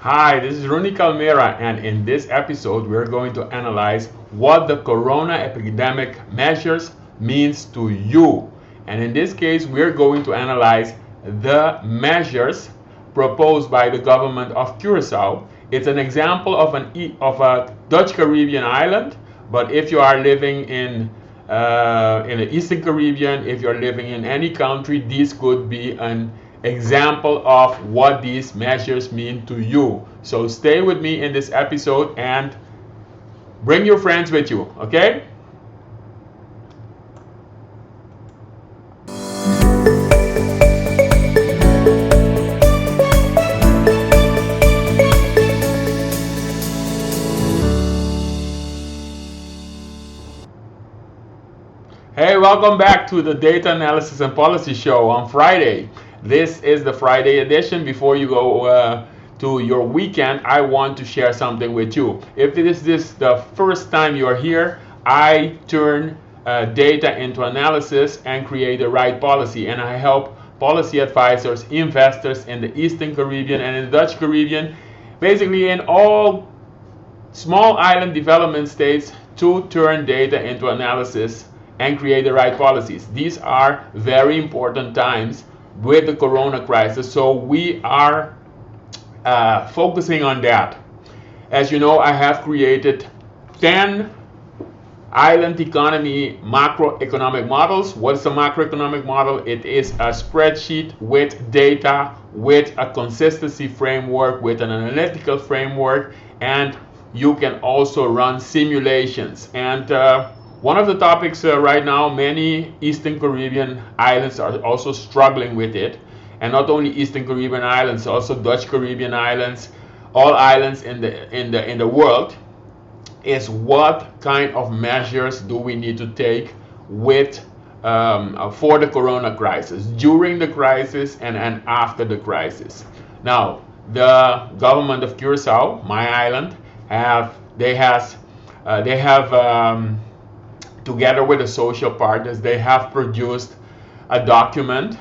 Hi, this is Rooney Calmera, and in this episode, we're going to analyze what the corona epidemic measures means to you. And in this case, we're going to analyze the measures proposed by the government of Curacao. It's an example of a Dutch Caribbean island, but if you are living in the Eastern Caribbean, if you're living in any country, this could be an example of what these measures mean to you. So stay with me in this episode and bring your friends with you, okay? Hey, welcome back to the Data Analysis and Policy Show on Friday. This is the Friday edition. Before you go to your weekend, I want to share something with you. If this is the first time you are here, I turn data into analysis and create the right policy. And I help policy advisors, investors in the Eastern Caribbean and in the Dutch Caribbean, basically in all small island development states, to turn data into analysis and create the right policies. These are very important times with the corona crisis, so we are focusing on that. As you know, I have created 10 island economy macroeconomic models. What's a macroeconomic model? It is a spreadsheet with data, with a consistency framework, with an analytical framework, and you can also run simulations. And one of the topics right now, many Eastern Caribbean islands are also struggling with it. And not only Eastern Caribbean islands, also Dutch Caribbean islands, all islands in the world, is what kind of measures do we need to take with for the corona crisis, during the crisis and after the crisis. Now, the government of Curacao, my island, they have together with the social partners, they have produced a document,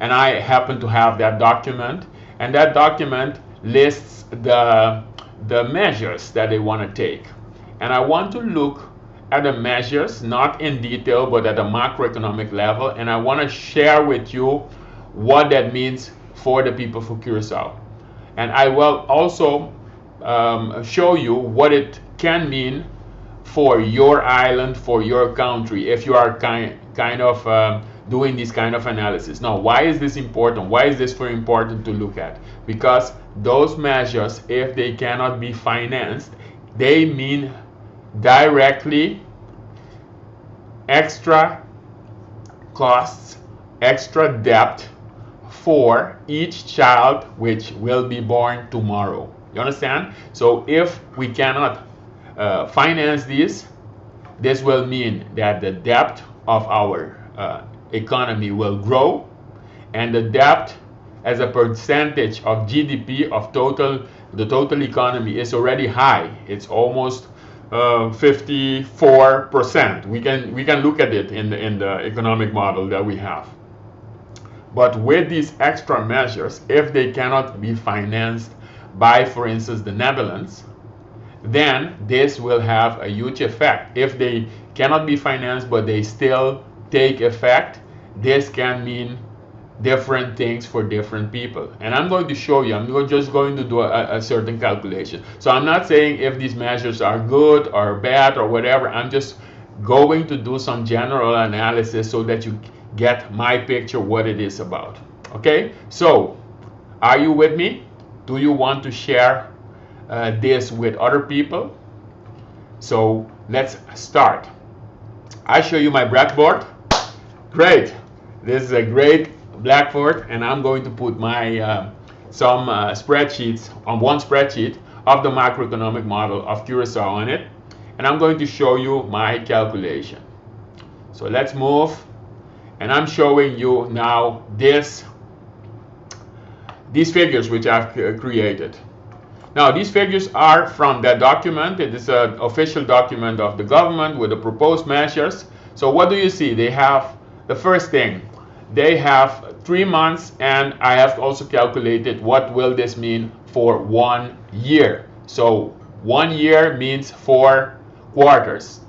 and I happen to have that document, and that document lists the measures that they want to take. And I want to look at the measures, not in detail, but at a macroeconomic level, and I want to share with you what that means for the people of Curacao. And I will also show you what it can mean for your island, for your country, if you are kind of doing this kind of analysis. Now, why is this important? Why is this very important to look at? Because those measures, if they cannot be financed, they mean directly extra costs, extra debt for each child which will be born tomorrow. You understand? So if we cannot finance this will mean that the debt of our economy will grow, and the debt as a percentage of GDP of the total economy is already high. It's almost 54%. We can look at it in the economic model that we have. But with these extra measures, if they cannot be financed by, for instance, the Netherlands, then this will have a huge effect. If they cannot be financed but they still take effect, this can mean different things for different people. And I'm going to show you, I'm just going to do a certain calculation. So I'm not saying if these measures are good or bad or whatever, I'm just going to do some general analysis so that you get my picture what it is about. Okay, so are you with me? Do you want to share this with other people? So let's start. I show you my blackboard. Great. This is a great blackboard, and I'm going to put my some spreadsheets on one spreadsheet of the macroeconomic model of Curacao on it, and I'm going to show you my calculation. So let's move, and I'm showing you now these figures which I've created. Now, these figures are from that document. It is an official document of the government with the proposed measures. So what do you see? They have the first thing, they have 3 months, and I have also calculated what will this mean for 1 year. So 1 year means 4 quarters.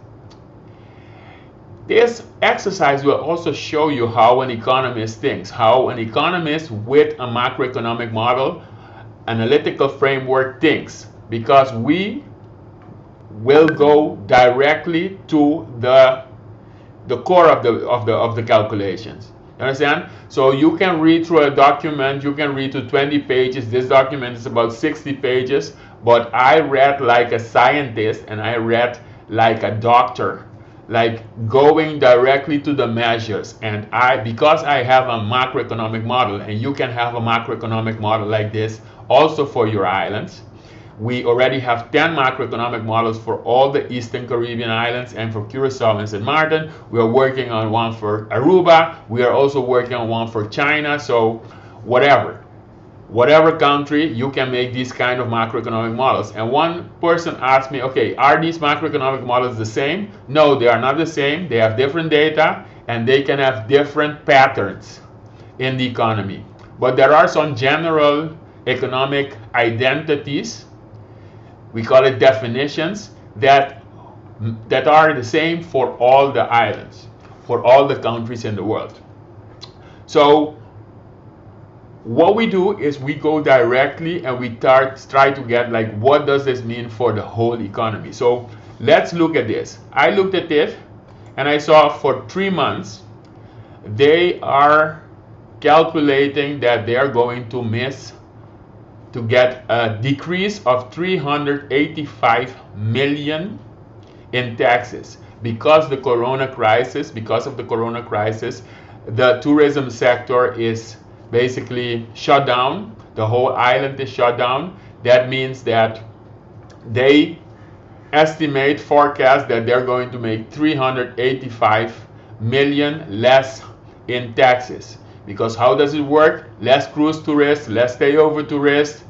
This exercise will also show you how an economist thinks, how an economist with a macroeconomic model, analytical framework thinks, because we will go directly to the core of the calculations. You understand? So you can read through a document, you can read to 20 pages. This document is about 60 pages, but I read like a scientist and I read like a doctor, like going directly to the measures. And because I have a macroeconomic model, and you can have a macroeconomic model like this also for your islands. We already have 10 macroeconomic models for all the Eastern Caribbean islands and for Curacao and St. Martin. We are working on one for Aruba. We are also working on one for China. So whatever country, you can make these kind of macroeconomic models. And one person asked me, okay, are these macroeconomic models the same? No, they are not the same. They have different data and they can have different patterns in the economy. But there are some general economic identities, we call it definitions, that are the same for all the islands, for all the countries in the world. So what we do is we go directly and we try to get like, what does this mean for the whole economy? So let's look at this. I looked at it and I saw for 3 months they are calculating that they are going to get a decrease of 385 million in taxes because of the corona crisis. The tourism sector is basically shut down. The whole island is shut down. That means that they forecast that they're going to make 385 million less in taxes. Because how does it work? Less cruise tourists, less stayover tourists,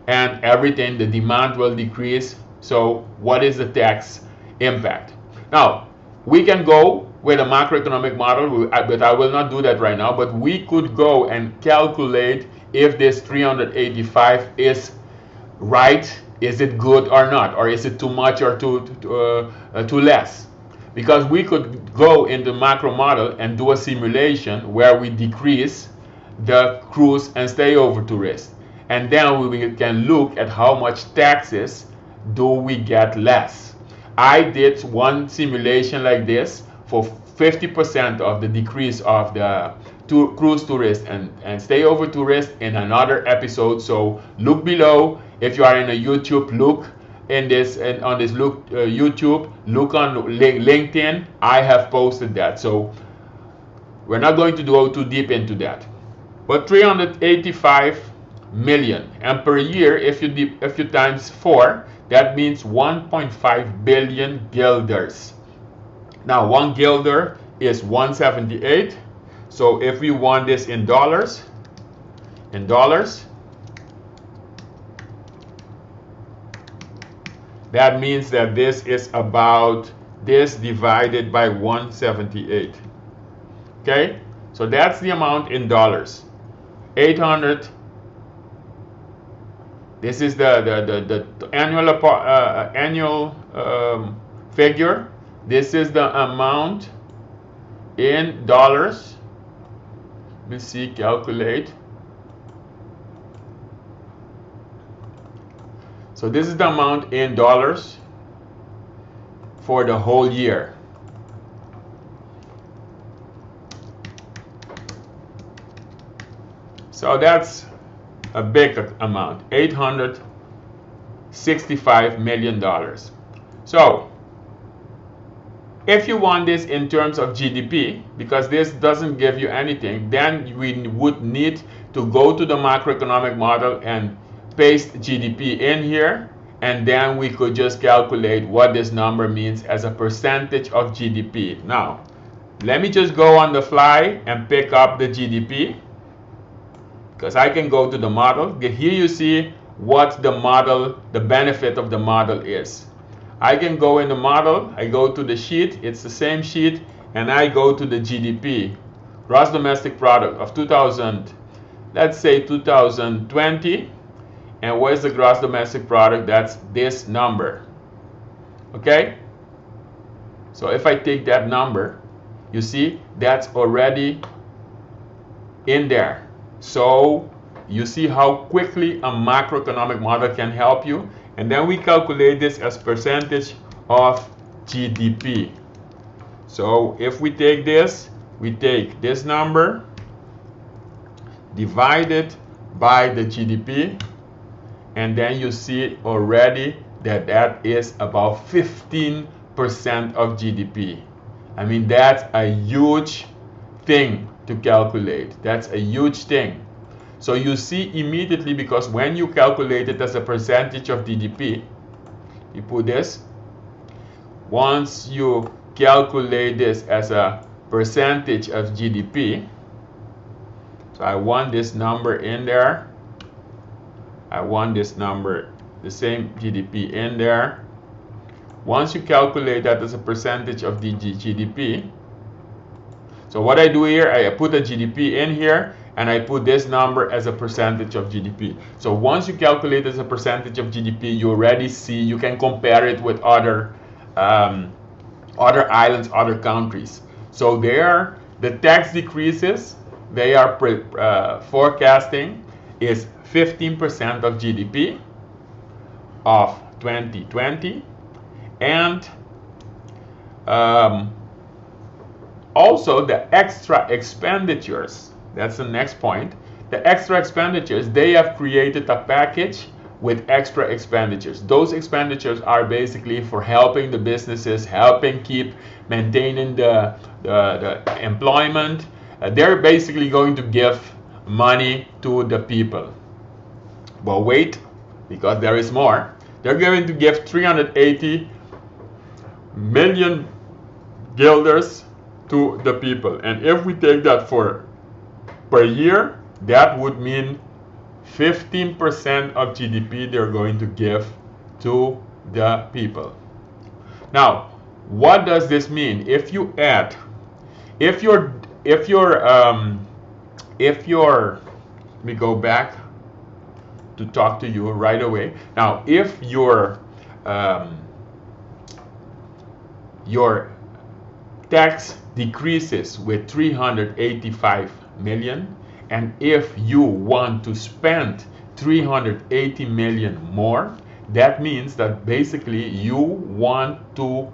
and everything, the demand will decrease. So what is the tax impact? Now, we can go with a macroeconomic model, but I will not do that right now. But we could go and calculate if this 385 is right, is it good or not, or is it too much or too less? Because we could go into macro model and do a simulation where we decrease the cruise and stayover tourists. And then we can look at how much taxes do we get less. I did one simulation like this for 50% of the decrease of the cruise tourists and stayover tourists in another episode. So look below. If you are in a YouTube, look in this, and on this YouTube, look on LinkedIn. I have posted that. So we're not going to go too deep into that. But 385 million, and per year, if you times 4, that means 1.5 billion guilders. Now 1 guilder is 178. So if we want this in dollars, that means that this is about this divided by 178. Okay, so that's the amount in dollars. 800. This is the annual figure. This is the amount in dollars. Let me see, calculate. So this is the amount in dollars for the whole year. So that's a big amount, $865 million. So if you want this in terms of GDP, because this doesn't give you anything, then we would need to go to the macroeconomic model and paste GDP in here, and then we could just calculate what this number means as a percentage of GDP. Now, let me just go on the fly and pick up the GDP, because I can go to the model. Here you see what the model, the benefit of the model is. I can go in the model, I go to the sheet, it's the same sheet, and I go to the GDP. gross domestic product of 2000, let's say 2020, and where's the gross domestic product? That's this number. Okay? So if I take that number, you see that's already in there. So you see how quickly a macroeconomic model can help you. And then we calculate this as percentage of GDP. So if we take this number, divide it by the GDP, and then you see already that that is about 15% of GDP. I mean, that's a huge thing to calculate. That's a huge thing. So you see immediately, because when you calculate it as a percentage of GDP, you put this. Once you calculate this as a percentage of GDP, so I want this number in there. I want this number, the same GDP in there. Once you calculate that as a percentage of the GDP, so what I do here, I put a GDP in here, and I put this number as a percentage of GDP. So once you calculate as a percentage of GDP, you already see, you can compare it with other islands, other countries. So there, the tax decreases they are forecasting is 15% of GDP of 2020, and also the extra expenditures. That's the next point. The extra expenditures, they have created a package with extra expenditures. Those expenditures are basically for helping the businesses, helping keep maintaining the employment. They're basically going to give money to the people. But wait, because there is more. They're going to give 380 million guilders to the people. And if we take that for per year, that would mean 15% of GDP they're going to give to the people. Now, what does this mean? If you add, if you're, let me go back to talk to you right away. Now, if your tax decreases with 385 million, and if you want to spend 380 million more, that means that basically you want to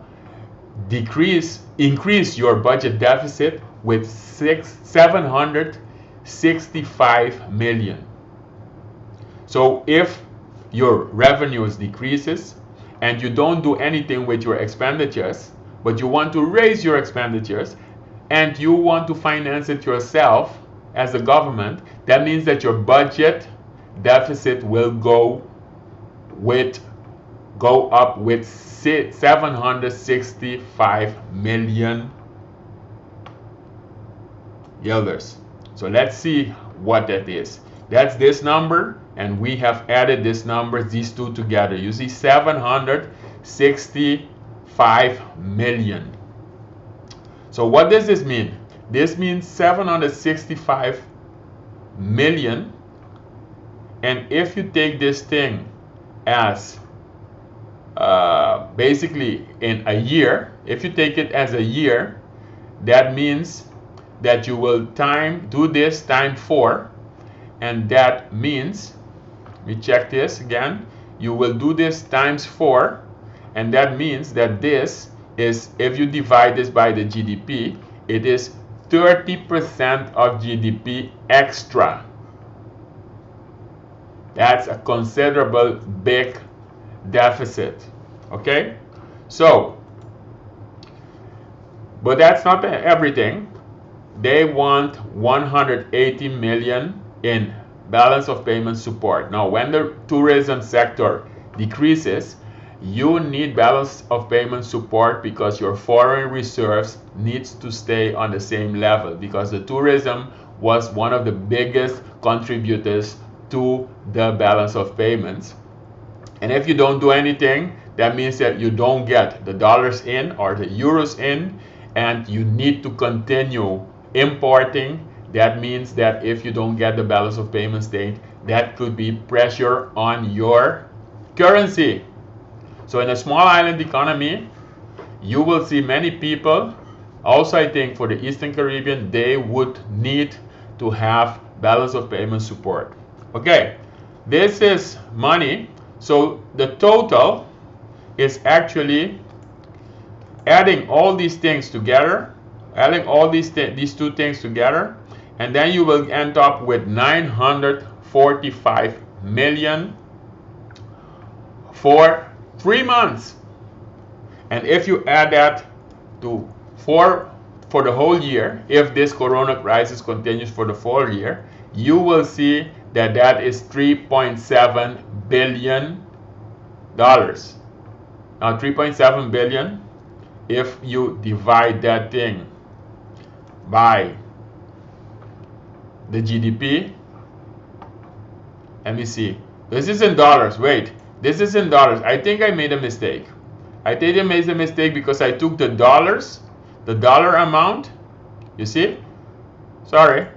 increase your budget deficit with 765 million. So if your revenues decreases and you don't do anything with your expenditures, but you want to raise your expenditures and you want to finance it yourself as a government, that means that your budget deficit will go up with 765 million guilders. So let's see what that is. That's this number, and we have added this number, these two together. You see 765 million. So what does this mean? This means 765 million, and if you take this thing as basically in a year, if you take it as a year, that means that you will do this times 4, and that means, let me check this again, you will do this times 4, and that means that this is, if you divide this by the GDP, it is 30% of GDP extra. That's a considerable big deficit. Okay? So, but that's not everything. They want 180 million in balance of payment support. Now, when the tourism sector decreases, you need balance of payment support because your foreign reserves needs to stay on the same level, because the tourism was one of the biggest contributors to the balance of payments. And if you don't do anything, that means that you don't get the dollars in or the euros in, and you need to continue importing. That means that if you don't get the balance of payment state, that could be pressure on your currency. So in a small island economy, you will see many people. Also, I think for the Eastern Caribbean, they would need to have balance of payment support. Okay, this is money. So the total is actually adding all these things together, adding all these two things together, and then you will end up with 945 million for 3 months. And if you add that to for the whole year, if this corona crisis continues for the full year, you will see that that is $3.7 billion. Now 3.7 billion, if you divide that thing by the GDP, let me see. This is in dollars. Wait, this is in dollars. I think I made a mistake. I think I made a mistake because I took the dollars, the dollar amount. You see? Sorry.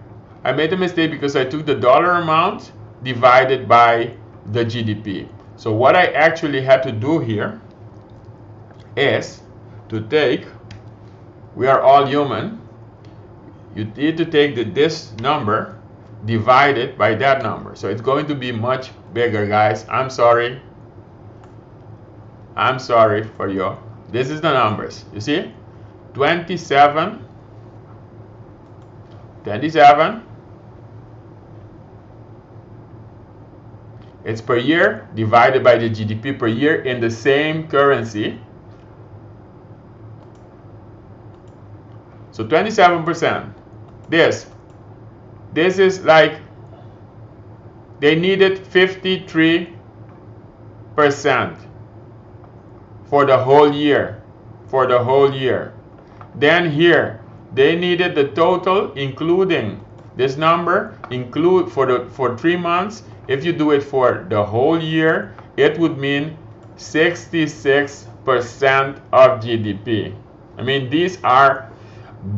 I made a mistake because I took the dollar amount divided by the GDP. So what I actually had to do here is to take, we are all human, you need to take this number divided by that number. So it's going to be much bigger, guys. I'm sorry for you. This is the numbers. You see? 27. It's per year divided by the GDP per year in the same currency. So 27%. This is like they needed 53% for the whole year. Then here they needed the total including this number for 3 months. If you do it for the whole year, it would mean 66% of GDP. I mean, these are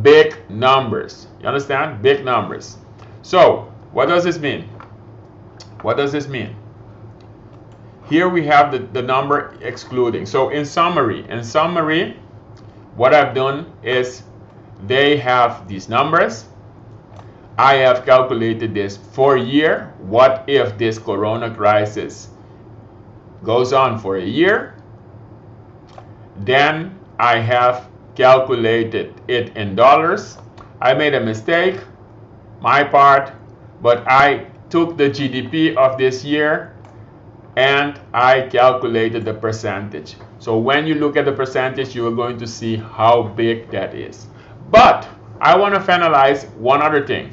big numbers. You understand? Big numbers. So, what does this mean? Here we have the number excluding. So, in summary, what I've done is they have these numbers. I have calculated this for a year. What if this corona crisis goes on for a year? Then I have calculated it in dollars. I made a mistake, my part, but I took the GDP of this year and I calculated the percentage. So when you look at the percentage, you are going to see how big that is. But I want to finalize one other thing.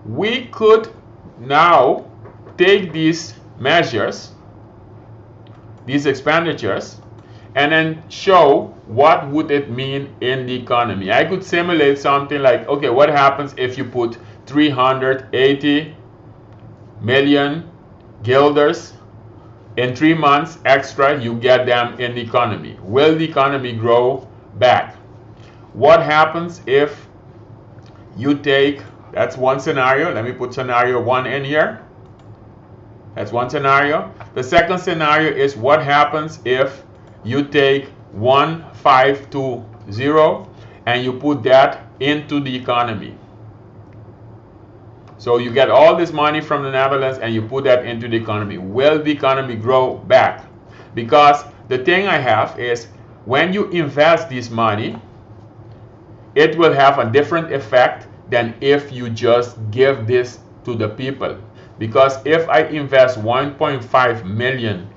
We could now take these measures, these expenditures, and then show what would it mean in the economy. I could simulate something like, okay, what happens if you put 380 million guilders in 3 months extra, you get them in the economy. Will the economy grow back? What happens if you take, that's one scenario. Let me put scenario 1 in here. That's one scenario. The second scenario is what happens if you take 1520 and you put that into the economy. So you get all this money from the Netherlands and you put that into the economy. Will the economy grow back? Because the thing I have is when you invest this money, it will have a different effect than if you just give this to the people. Because if I invest 1.5 million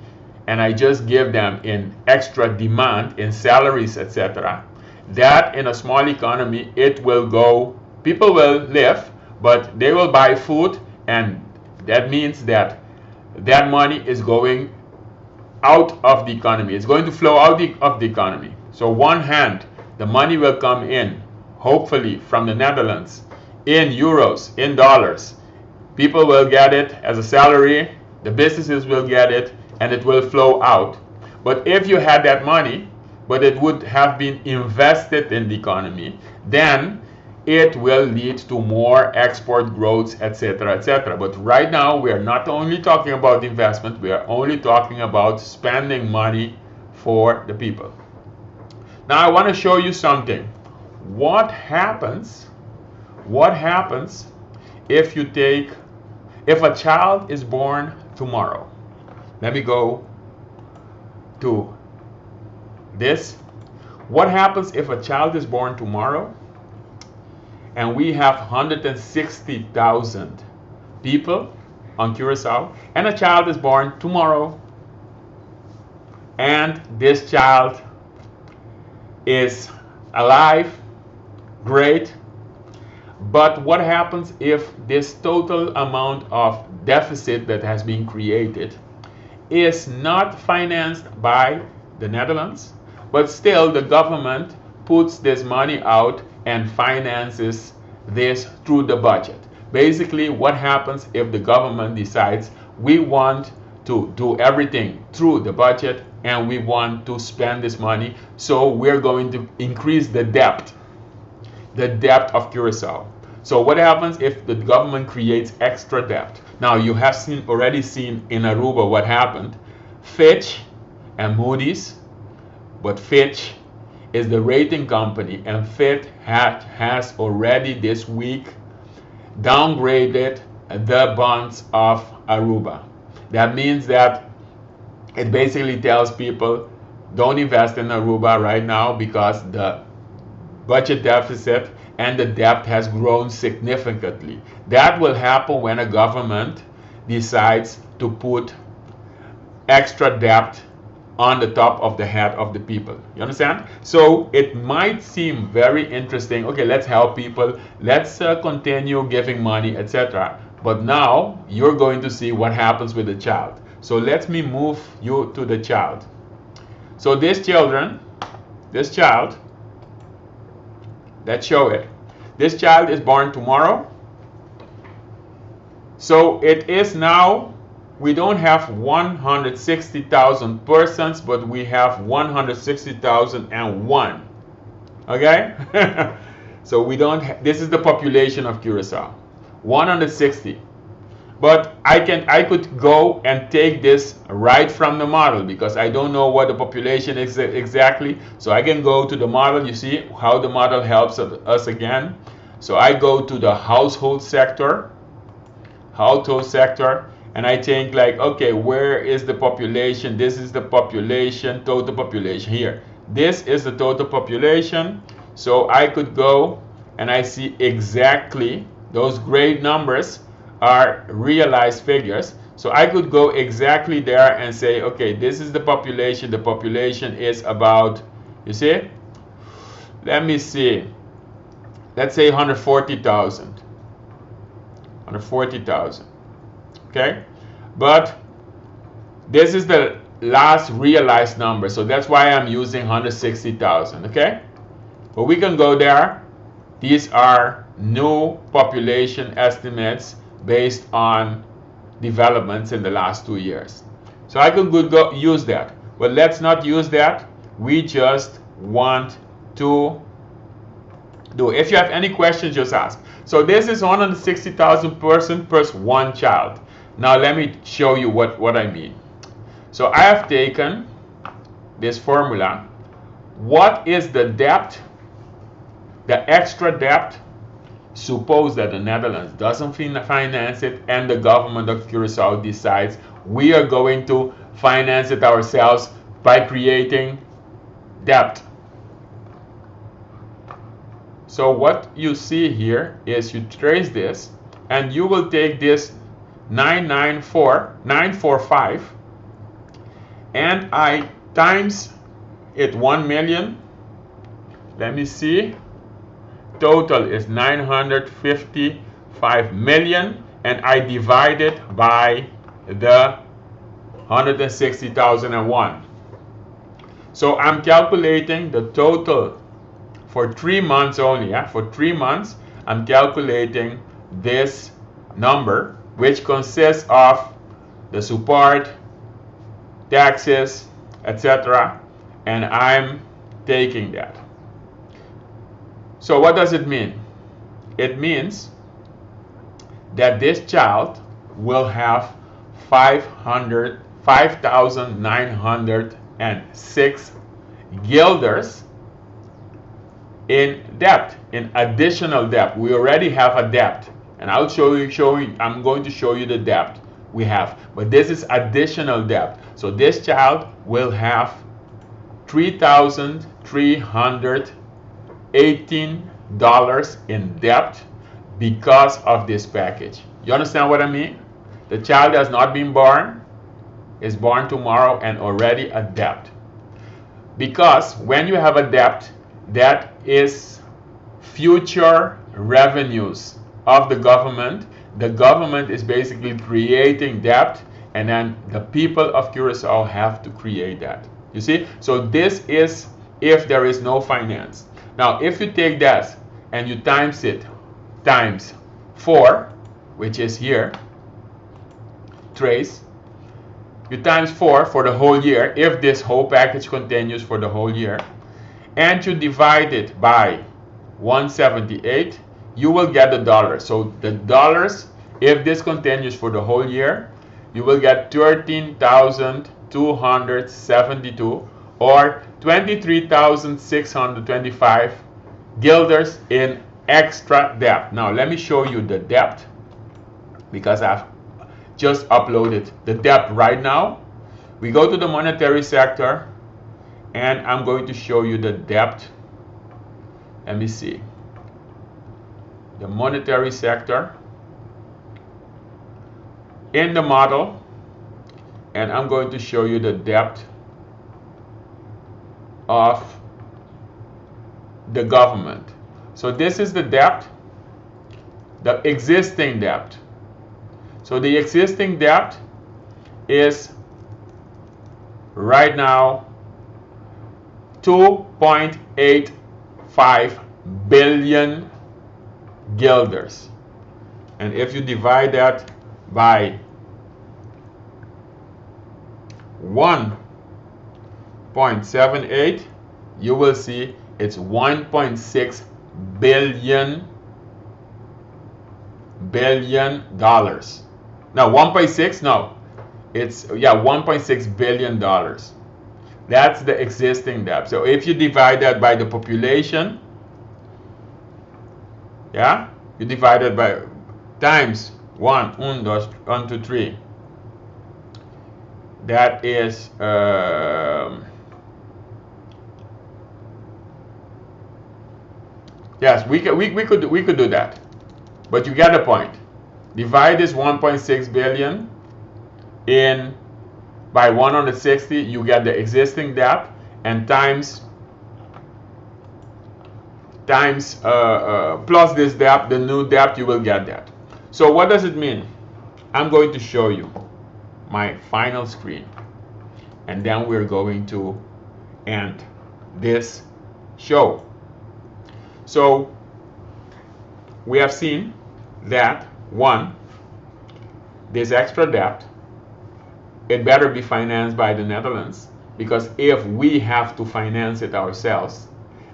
and I just give them in extra demand, in salaries, etc., that in a small economy, it will go, people will live, but they will buy food, and that means that that money is going out of the economy. It's going to flow out of the economy. So one hand, the money will come in, hopefully from the Netherlands, in euros, in dollars. People will get it as a salary, the businesses will get it, and it will flow out. But if you had that money, but it would have been invested in the economy, then it will lead to more export growth, etc., etc. But right now, we are not only talking about investment, we are only talking about spending money for the people. Now, I want to show you something. What happens if a child is born tomorrow? Let me go to this. What happens if a child is born tomorrow and we have 160,000 people on Curacao, and a child is born tomorrow, and this child is alive, great, but what happens if this total amount of deficit that has been created is not financed by the Netherlands, but still the government puts this money out and finances this through the budget? Basically, what happens if the government decides we want to do everything through the budget and we want to spend this money, so we're going to increase the debt of Curacao. So what happens if the government creates extra debt? Now, you have already seen in Aruba what happened. Fitch and Moody's, but Fitch is the rating company, and Fitch has already this week downgraded the bonds of Aruba. That means that it basically tells people, don't invest in Aruba right now because the budget deficit and the debt has grown significantly. That will happen when a government decides to put extra debt on the top of the head of the people. You understand? So it might seem very interesting. Okay, let's help people. Let's continue giving money, etc. But now you're going to see what happens with the child. So let me move you to the child. So this child, let's show it. This child is born tomorrow. So it is now, we don't have 160,000 persons, but we have 160,001. Okay? So we don't, this is the population of Curacao. 160. But I could go and take this right from the model because I don't know what the population is exactly. So I can go to the model. You see how the model helps us again. So I go to the household sector, and I think like, okay, where is the population? This is the population, total population here. This is the total population. So I could go and I see exactly those gray numbers are realized figures. So I could go exactly there and say, okay, this is the population. The population is about, you see? Let me see. Let's say 140,000. 140,000. Okay? But this is the last realized number. So that's why I'm using 160,000. Okay? But we can go there. These are new population estimates based on developments in the last 2 years. So I could go use that. But let's not use that. We just want to do. If you have any questions, just ask. So this is 160,000 person plus one child. Now let me show you what I mean. So I have taken this formula. What is the debt, the extra debt? Suppose that the Netherlands doesn't finance it and the government of Curacao decides we are going to finance it ourselves by creating debt. So what you see here is you trace this and you will take this 945 and I times it 1 million. Let me see. Total is 955 million and I divide it by the 160,001. So I'm calculating the total for 3 months only. For 3 months, I'm calculating this number, which consists of the support, taxes, etc. And I'm taking that. So what does it mean? it means that this child will have 5,906 guilders in debt, in additional debt. We already have a debt, and I'm going to show you the debt we have, but this is additional debt. So this child will have $3,318 in debt because of this package. You understand what I mean? The child has not been born, is born tomorrow and already a debt. Because when you have a debt, that is future revenues of the government. The government is basically creating debt, and then the people of Curacao have to create that. You see? So this is if there is no finance. Now, if you take that and you times it times 4, which is here, trace, you times 4 for the whole year, if this whole package continues for the whole year, and you divide it by 178, you will get the dollars. So the dollars, if this continues for the whole year, you will get 13,272 or 23,625 guilders in extra debt. Now let me show you the debt, because I've just uploaded the debt right now. We go to the monetary sector, and I'm going to show you the debt. Let me see. The monetary sector in the model, and I'm going to show you the debt of the government. So this is the debt, the existing debt. So the existing debt is right now 2.85 billion guilders. And if you divide that by 1.78, you will see it's 1.6 billion dollars. Now 1.6, no, it's 1.6 billion dollars. That's the existing debt. So if you divide that by the population, you divide it by times 1, 2, 3. That is yes, we could do that, but you get the point. Divide this 1.6 billion in by 160, you get the existing debt, and times plus this debt, the new debt, you will get that. So what does it mean? I'm going to show you my final screen, and then we're going to end this show. So we have seen that, one, this extra debt, it better be financed by the Netherlands, because if we have to finance it ourselves,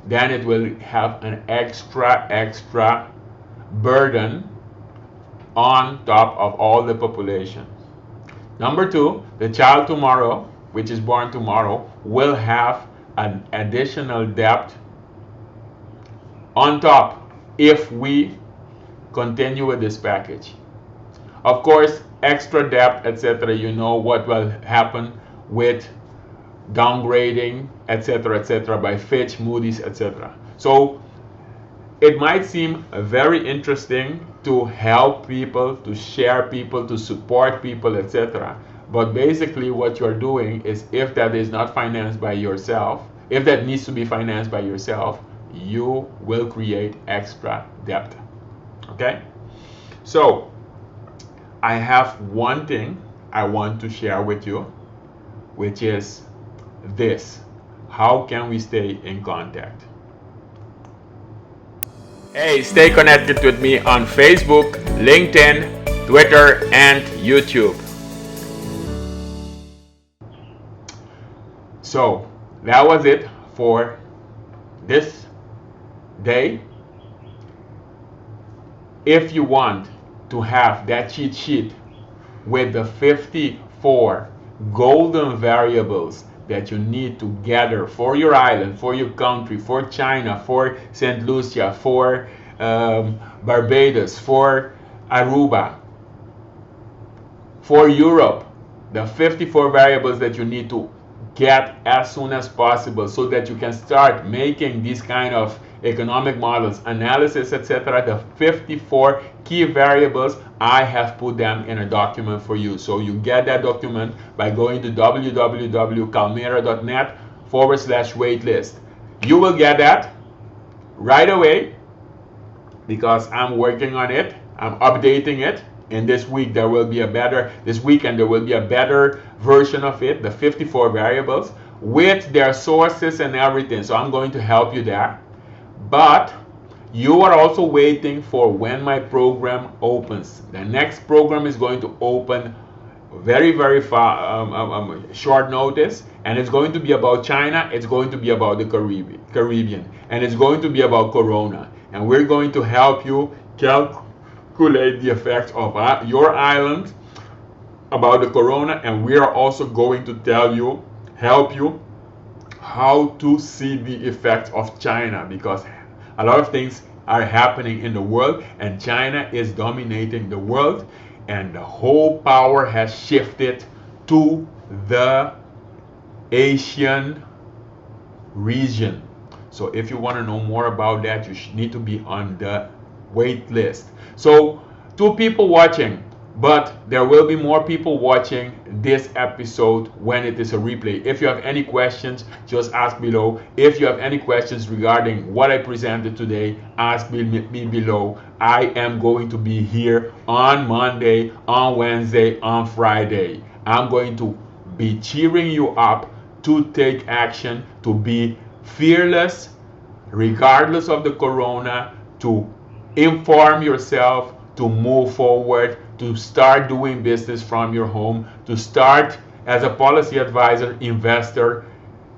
then it will have an extra burden on top of all the population. Number two, the child tomorrow, which is born tomorrow, will have an additional debt on top if we continue with this package. Of course, extra debt, etc., you know what will happen with downgrading, etc., by Fitch, Moody's, etc. So it might seem very interesting to help people, to share people, to support people, etc. But basically what you're doing is, if that is not financed by yourself, if that needs to be financed by yourself, you will create extra debt. Okay? So I have one thing I want to share with you, which is this: how can we stay in contact? Hey, stay connected with me on Facebook, LinkedIn, Twitter, and YouTube. So that was it for this day. If you want to have that cheat sheet with the 54 golden variables that you need to gather for your island, for your country, for China, for St. Lucia, for Barbados, for Aruba, for Europe, the 54 variables that you need to get as soon as possible so that you can start making these kind of economic models, analysis, etc. The 54 key variables, I have put them in a document for you. So you get that document by going to www.kalmera.net/waitlist. You will get that right away because I'm working on it. I'm updating it. And this week there will be a better, this weekend there will be a better version of it, the 54 variables with their sources and everything. So I'm going to help you there. But you are also waiting for when my program opens. The next program is going to open very, very short notice, and it's going to be about China, it's going to be about the Caribbean, and it's going to be about Corona. And we're going to help you calculate the effects of your island about the Corona, and we are also going to help you how to see the effects of China, because a lot of things are happening in the world and China is dominating the world, and the whole power has shifted to the Asian region. So if you want to know more about that, you need to be on the wait list. So 2 people watching, but there will be more people watching this episode when it is a replay. If you have any questions, just ask below. If you have any questions regarding what I presented today, ask me below. I am going to be here on Monday, on Wednesday, on Friday. I'm going to be cheering you up to take action, to be fearless regardless of the Corona, to inform yourself, to move forward, to start doing business from your home, to start as a policy advisor, investor,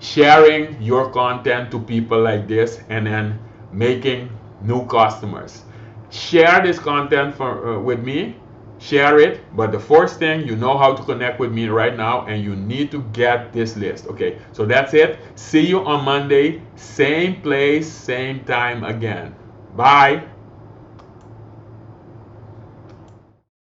sharing your content to people like this, and then making new customers. Share this content with me, share it, but the first thing, you know how to connect with me right now, and you need to get this list. Okay, so that's it. See you on Monday, same place, same time again. Bye.